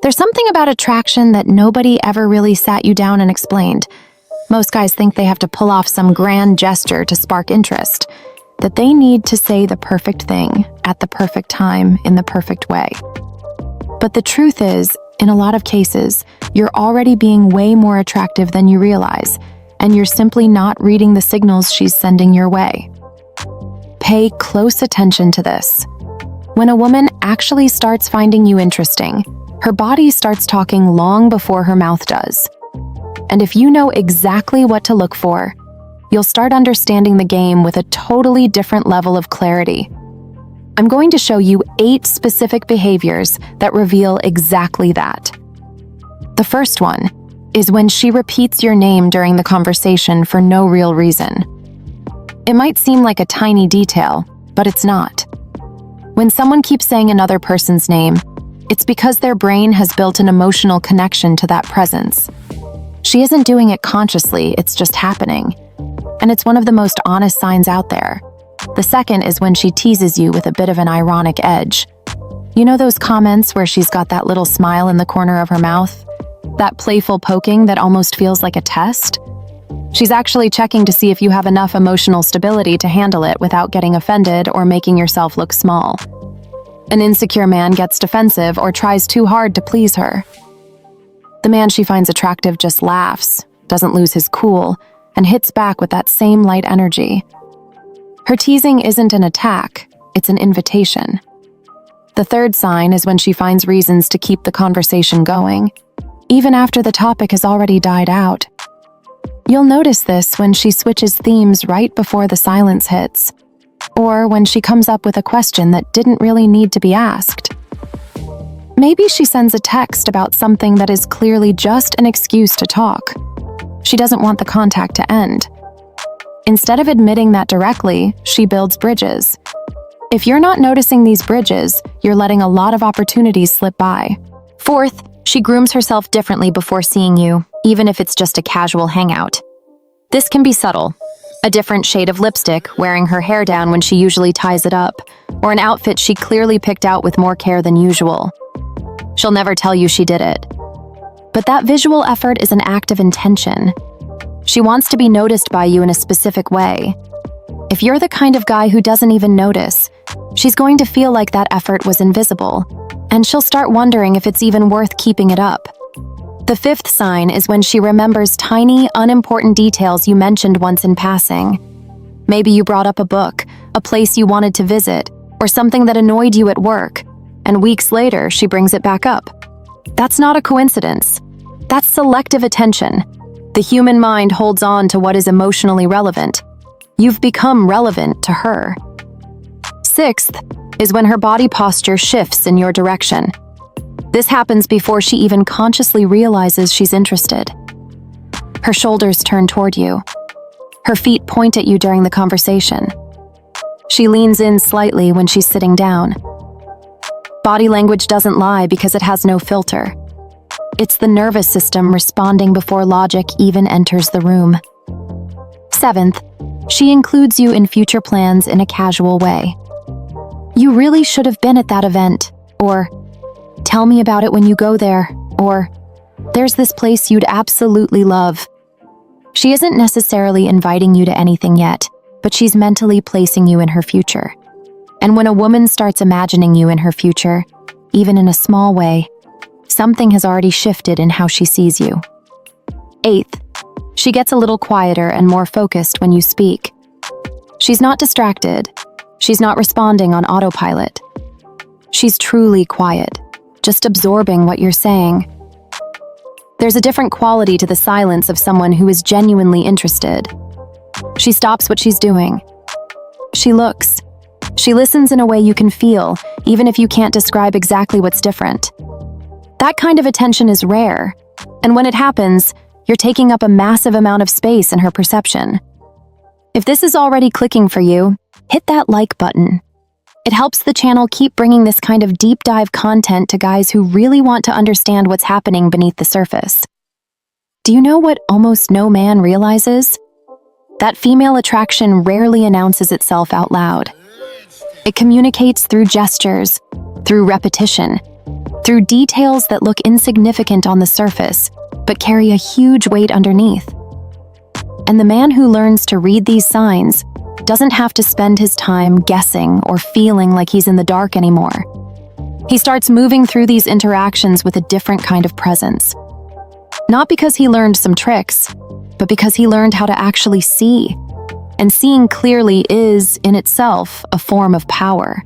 There's something about attraction that nobody ever really sat you down and explained. Most guys think they have to pull off some grand gesture to spark interest, that they need to say the perfect thing at the perfect time in the perfect way. But the truth is, in a lot of cases, you're already being way more attractive than you realize, and you're simply not reading the signals she's sending your way. Pay close attention to this. When a woman actually starts finding you interesting, her body starts talking long before her mouth does. And if you know exactly what to look for, you'll start understanding the game with a totally different level of clarity. I'm going to show you 8 specific behaviors that reveal exactly that. The first one is when she repeats your name during the conversation for no real reason. It might seem like a tiny detail, but it's not. When someone keeps saying another person's name, it's because their brain has built an emotional connection to that presence. She isn't doing it consciously, it's just happening. And it's one of the most honest signs out there. The second is when she teases you with a bit of an ironic edge. You know those comments where she's got that little smile in the corner of her mouth? That playful poking that almost feels like a test? She's actually checking to see if you have enough emotional stability to handle it without getting offended or making yourself look small. An insecure man gets defensive or tries too hard to please her. The man she finds attractive just laughs, doesn't lose his cool, and hits back with that same light energy. Her teasing isn't an attack, it's an invitation. The third sign is when she finds reasons to keep the conversation going, even after the topic has already died out. You'll notice this when she switches themes right before the silence hits, or when she comes up with a question that didn't really need to be asked. Maybe she sends a text about something that is clearly just an excuse to talk. She doesn't want the contact to end. Instead of admitting that directly, she builds bridges. If you're not noticing these bridges, you're letting a lot of opportunities slip by. Fourth, she grooms herself differently before seeing you, even if it's just a casual hangout. This can be subtle. A different shade of lipstick, wearing her hair down when she usually ties it up, or an outfit she clearly picked out with more care than usual. She'll never tell you she did it. But that visual effort is an act of intention. She wants to be noticed by you in a specific way. If you're the kind of guy who doesn't even notice, she's going to feel like that effort was invisible, and she'll start wondering if it's even worth keeping it up. The fifth sign is when she remembers tiny, unimportant details you mentioned once in passing. Maybe you brought up a book, a place you wanted to visit, or something that annoyed you at work, and weeks later she brings it back up. That's not a coincidence. That's selective attention. The human mind holds on to what is emotionally relevant. You've become relevant to her. Sixth is when her body posture shifts in your direction. This happens before she even consciously realizes she's interested. Her shoulders turn toward you. Her feet point at you during the conversation. She leans in slightly when she's sitting down. Body language doesn't lie because it has no filter. It's the nervous system responding before logic even enters the room. Seventh, she includes you in future plans in a casual way. You really should have been at that event, or tell me about it when you go there, or there's this place you'd absolutely love. She isn't necessarily inviting you to anything yet, but she's mentally placing you in her future. And when a woman starts imagining you in her future, even in a small way, something has already shifted in how she sees you. Eighth, she gets a little quieter and more focused when you speak. She's not distracted. She's not responding on autopilot. She's truly quiet, just absorbing what you're saying. There's a different quality to the silence of someone who is genuinely interested. She stops what she's doing. She looks. She listens in a way you can feel, even if you can't describe exactly what's different. That kind of attention is rare, and when it happens, you're taking up a massive amount of space in her perception. If this is already clicking for you, hit that like button. It helps the channel keep bringing this kind of deep dive content to guys who really want to understand what's happening beneath the surface. Do you know what almost no man realizes? That female attraction rarely announces itself out loud. It communicates through gestures, through repetition, through details that look insignificant on the surface, but carry a huge weight underneath. And the man who learns to read these signs doesn't have to spend his time guessing or feeling like he's in the dark anymore. He starts moving through these interactions with a different kind of presence. Not because he learned some tricks, but because he learned how to actually see. And seeing clearly is, in itself, a form of power.